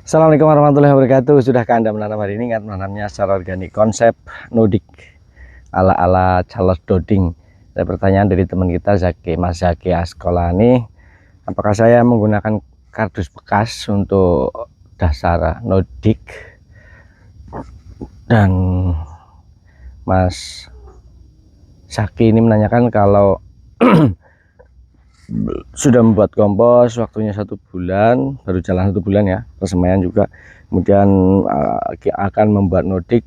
Assalamualaikum warahmatullahi wabarakatuh. Sudahkah Anda menanam hari ini? Ingat menanamnya secara organik. Konsep nodik ala-ala Charles Doding. Ada pertanyaan dari teman kita Mas Zaki Askolani. Apakah saya menggunakan kardus bekas untuk dasar nodik? Dan Mas Zaki ini menanyakan kalau sudah membuat kompos, waktunya 1 bulan, baru jalan 1 bulan ya, persemaian juga, kemudian akan membuat nodik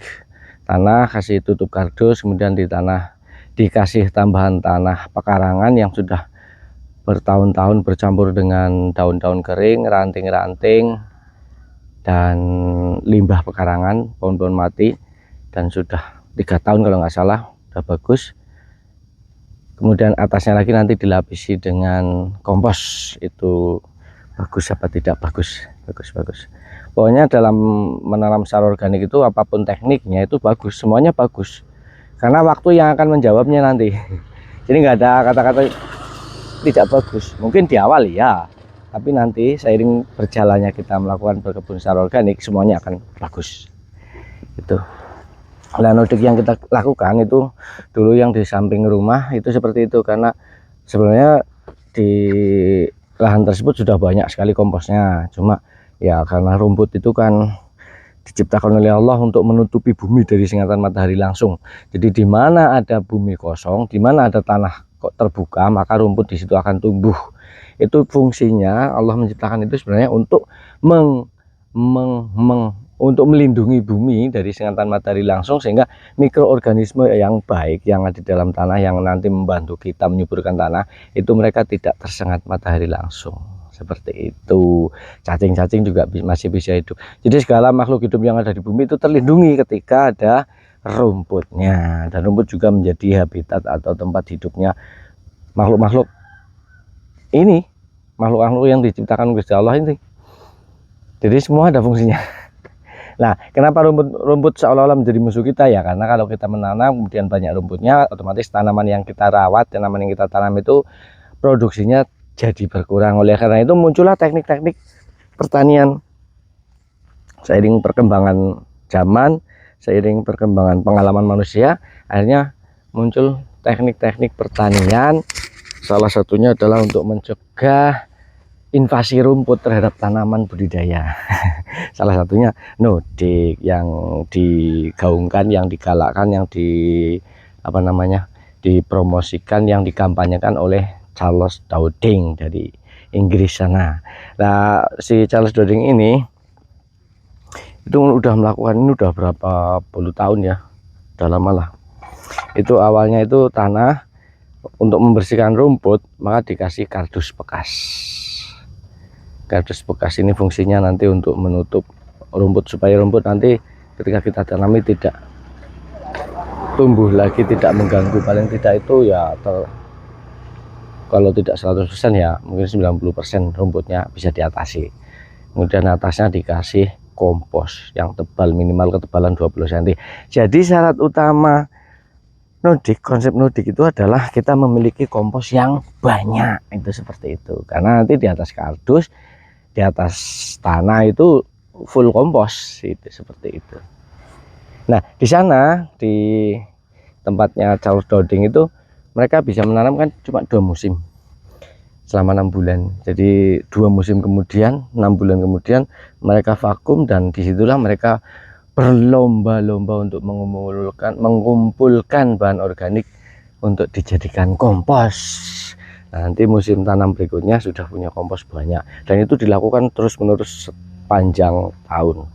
tanah, kasih tutup kardus, kemudian di tanah dikasih tambahan tanah pekarangan yang sudah bertahun-tahun bercampur dengan daun-daun kering, ranting-ranting dan limbah pekarangan, pohon-pohon mati, dan sudah 3 tahun kalau nggak salah, udah bagus. Kemudian atasnya lagi nanti dilapisi dengan kompos. Itu bagus apa tidak? Bagus. Pokoknya dalam menanam secara organik itu apapun tekniknya itu bagus, semuanya bagus, karena waktu yang akan menjawabnya nanti. Jadi nggak ada kata-kata tidak bagus. Mungkin di awal ya, tapi nanti seiring berjalannya kita melakukan berkebun secara organik, semuanya akan bagus. Itu. Nah, nodik yang kita lakukan itu dulu yang di samping rumah itu seperti itu, karena sebenarnya di lahan tersebut sudah banyak sekali komposnya, cuma ya karena rumput itu kan diciptakan oleh Allah untuk menutupi bumi dari singatan matahari langsung. Jadi di mana ada bumi kosong, di mana ada tanah kok terbuka, maka rumput di situ akan tumbuh. Itu fungsinya Allah menciptakan itu sebenarnya untuk untuk melindungi bumi dari singatan matahari langsung, sehingga mikroorganisme yang baik yang ada di dalam tanah yang nanti membantu kita menyuburkan tanah itu mereka tidak tersengat matahari langsung. Seperti itu. Cacing-cacing juga masih bisa hidup. Jadi segala makhluk hidup yang ada di bumi itu terlindungi ketika ada rumputnya, dan rumput juga menjadi habitat atau tempat hidupnya makhluk-makhluk ini, makhluk-makhluk yang diciptakan Gusti Allah ini. Jadi semua ada fungsinya. Nah, kenapa rumput seolah-olah menjadi musuh kita ya? Karena kalau kita menanam kemudian banyak rumputnya, otomatis tanaman yang kita rawat, tanaman yang kita tanam itu produksinya jadi berkurang. Oleh karena itu muncullah teknik-teknik pertanian. Seiring perkembangan zaman, seiring perkembangan pengalaman manusia, akhirnya muncul teknik-teknik pertanian. Salah satunya adalah untuk mencegah invasi rumput terhadap tanaman budidaya. Salah satunya nodik yang digaungkan, yang digalakkan, yang dipromosikan, yang dikampanyekan oleh Charles Doding dari Inggris sana. Nah, si Charles Doding ini itu udah melakukan ini udah berapa puluh tahun ya, udah lama lah. Itu awalnya itu tanah untuk membersihkan rumput maka dikasih kardus bekas. Kardus bekas ini fungsinya nanti untuk menutup rumput, supaya rumput nanti ketika kita tanami tidak tumbuh lagi, tidak mengganggu. Paling tidak itu ya kalau tidak 100% ya mungkin 90% rumputnya bisa diatasi. Kemudian atasnya dikasih kompos yang tebal, minimal ketebalan 20 cm. Jadi syarat utama nodik, konsep nodik itu adalah kita memiliki kompos yang banyak. Itu seperti itu, karena nanti di atas kardus, di atas tanah itu full kompos, itu seperti itu. Nah, di sana di tempatnya Charles Doding itu mereka bisa menanamkan cuma 2 musim selama 6 bulan. Jadi 2 musim kemudian, 6 bulan kemudian mereka vakum, dan disitulah mereka berlomba-lomba untuk mengumpulkan bahan organik untuk dijadikan kompos. Nah, nanti musim tanam berikutnya sudah punya kompos banyak, dan itu dilakukan terus-menerus sepanjang tahun.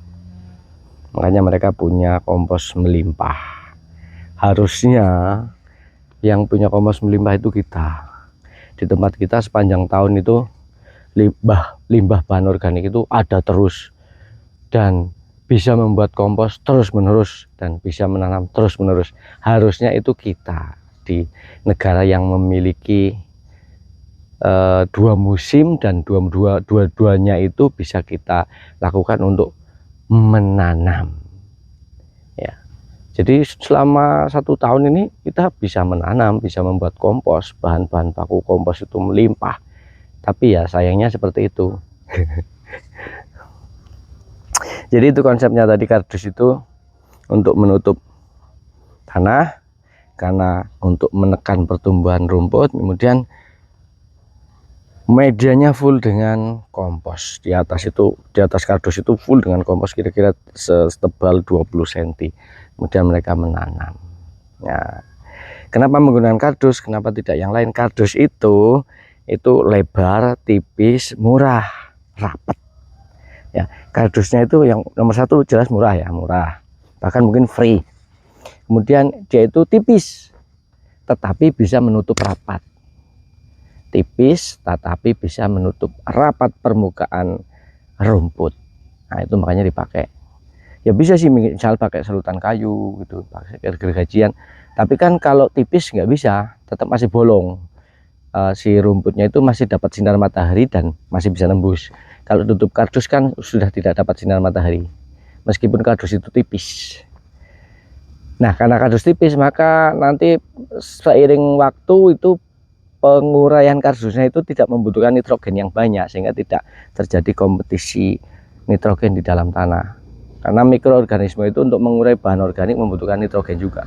Makanya mereka punya kompos melimpah. Harusnya yang punya kompos melimpah itu kita. Di tempat kita sepanjang tahun itu limbah bahan organik itu ada terus, dan bisa membuat kompos terus-menerus, dan bisa menanam terus-menerus. Harusnya itu kita di negara yang memiliki 2 musim, dan dua-duanya itu bisa kita lakukan untuk menanam ya. Jadi selama 1 tahun ini kita bisa menanam, bisa membuat kompos, bahan-bahan baku kompos itu melimpah. Tapi ya sayangnya seperti itu. Jadi itu konsepnya tadi, kardus itu untuk menutup tanah karena untuk menekan pertumbuhan rumput, kemudian medianya full dengan kompos. Di atas kardus itu full dengan kompos kira-kira setebal 20 cm. Kemudian mereka menanam. Nah, kenapa menggunakan kardus? Kenapa tidak yang lain? Kardus itu lebar, tipis, murah, rapat. Ya, kardusnya itu yang nomor satu jelas murah ya, murah. Bahkan mungkin free. Kemudian dia itu tipis, tetapi bisa menutup rapat. Tipis tetapi bisa menutup rapat permukaan rumput. Nah, itu makanya dipakai. Ya bisa sih misal pakai selutan kayu gitu, pakai gergajian. Tapi kan kalau tipis nggak bisa, tetap masih bolong. Si rumputnya itu masih dapat sinar matahari dan masih bisa nembus. Kalau tutup kardus kan sudah tidak dapat sinar matahari, meskipun kardus itu tipis. Nah, karena kardus tipis, maka nanti seiring waktu itu penguraian kardusnya itu tidak membutuhkan nitrogen yang banyak, sehingga tidak terjadi kompetisi nitrogen di dalam tanah. Karena mikroorganisme itu untuk mengurai bahan organik membutuhkan nitrogen juga.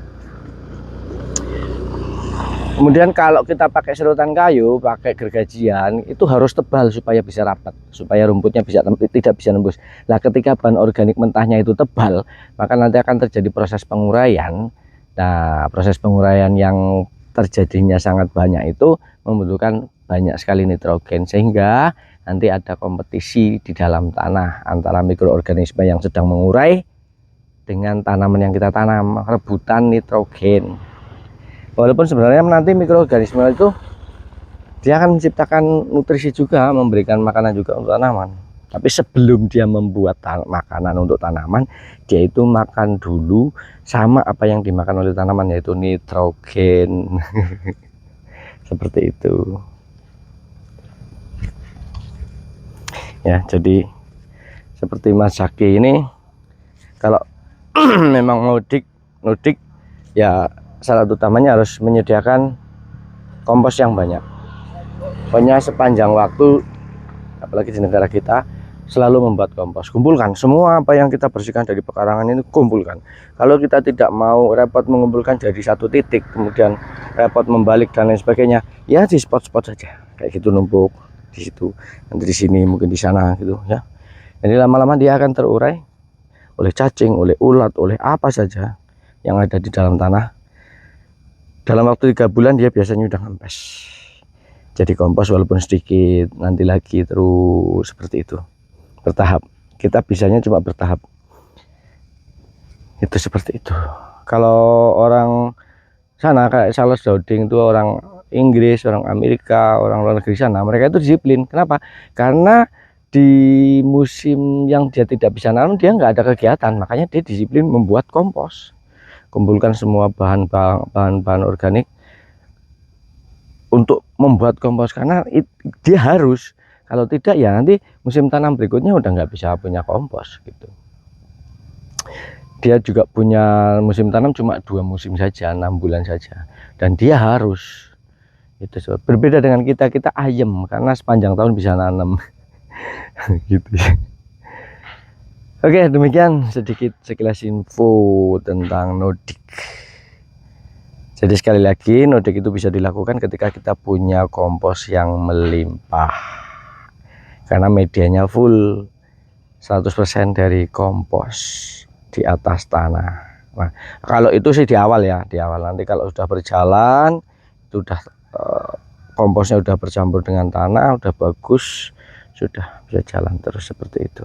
Kemudian kalau kita pakai serutan kayu, pakai gergajian, itu harus tebal supaya bisa rapat, supaya rumputnya tidak bisa nembus. Nah, ketika bahan organik mentahnya itu tebal, maka nanti akan terjadi proses penguraian. Nah, proses penguraian yang terjadinya sangat banyak itu membutuhkan banyak sekali nitrogen, sehingga nanti ada kompetisi di dalam tanah antara mikroorganisme yang sedang mengurai dengan tanaman yang kita tanam, rebutan nitrogen. Walaupun sebenarnya nanti mikroorganisme itu dia akan menciptakan nutrisi juga, memberikan makanan juga untuk tanaman. Tapi sebelum dia membuat makanan untuk tanaman, dia itu makan dulu sama apa yang dimakan oleh tanaman, yaitu nitrogen. Seperti itu. Ya, jadi seperti Mas Zaki ini, kalau memang mudik ya salah utamanya harus menyediakan kompos yang banyak. Pokoknya sepanjang waktu, apalagi di negara kita, selalu membuat kompos. Kumpulkan semua apa yang kita bersihkan dari pekarangan ini, kumpulkan. Kalau kita tidak mau repot mengumpulkan dari satu titik, kemudian repot membalik dan lain sebagainya, ya di spot-spot saja, kayak gitu, numpuk di situ, nanti di sini, mungkin di sana gitu ya. Jadi lama-lama dia akan terurai oleh cacing, oleh ulat, oleh apa saja yang ada di dalam tanah. Dalam waktu 3 bulan dia biasanya udah ngempes. Jadi kompos walaupun sedikit, nanti lagi, terus seperti itu. Bertahap. Kita bisanya cuma bertahap. Itu seperti itu. Kalau orang sana kayak Charles Dowding itu orang Inggris, orang Amerika, orang luar negeri sana, mereka itu disiplin. Kenapa? Karena di musim yang dia tidak bisa nanam, dia nggak ada kegiatan, makanya dia disiplin membuat kompos. Kumpulkan semua bahan-bahan organik untuk membuat kompos, karena dia harus, kalau tidak ya nanti musim tanam berikutnya udah nggak bisa punya kompos gitu. Dia juga punya musim tanam cuma 2 musim saja, 6 bulan saja, dan dia harus itu. Berbeda dengan kita ayem karena sepanjang tahun bisa nanam. Gitu ya. Oke, demikian sedikit sekilas info tentang nodik. Jadi sekali lagi, nodik itu bisa dilakukan ketika kita punya kompos yang melimpah, karena medianya full 100% dari kompos di atas tanah. Nah, kalau itu sih di awal ya, di awal. Nanti kalau sudah berjalan, itu udah komposnya udah bercampur dengan tanah, udah bagus, sudah bisa jalan terus seperti itu.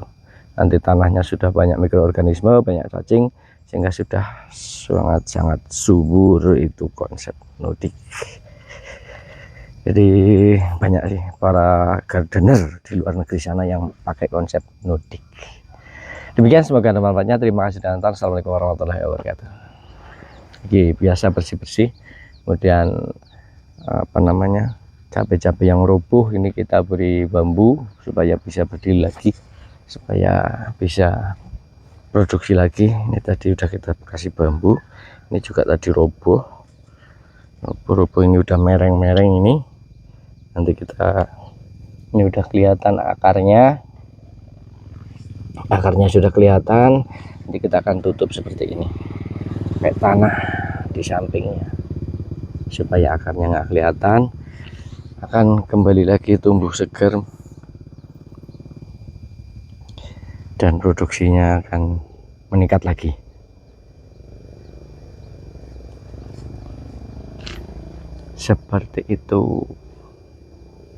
Nanti tanahnya sudah banyak mikroorganisme, banyak cacing, sehingga sudah sangat subur. Itu konsep nodik. Jadi banyak sih para gardener di luar negeri sana yang pakai konsep nodik. Demikian, semoga ada manfaatnya. Terima kasih dan assalamualaikum warahmatullahi wabarakatuh. Oke, biasa bersih-bersih, kemudian apa namanya, cabai-cabai yang roboh ini kita beri bambu supaya bisa berdiri lagi, supaya bisa produksi lagi. Ini tadi udah kita kasih bambu, ini juga tadi roboh ini udah mereng-mereng. Ini nanti kita, ini udah kelihatan akarnya, akarnya sudah kelihatan. Nanti kita akan tutup seperti ini, kayak tanah di sampingnya, supaya akarnya nggak kelihatan. Akan kembali lagi tumbuh segar dan produksinya akan meningkat lagi. Seperti itu.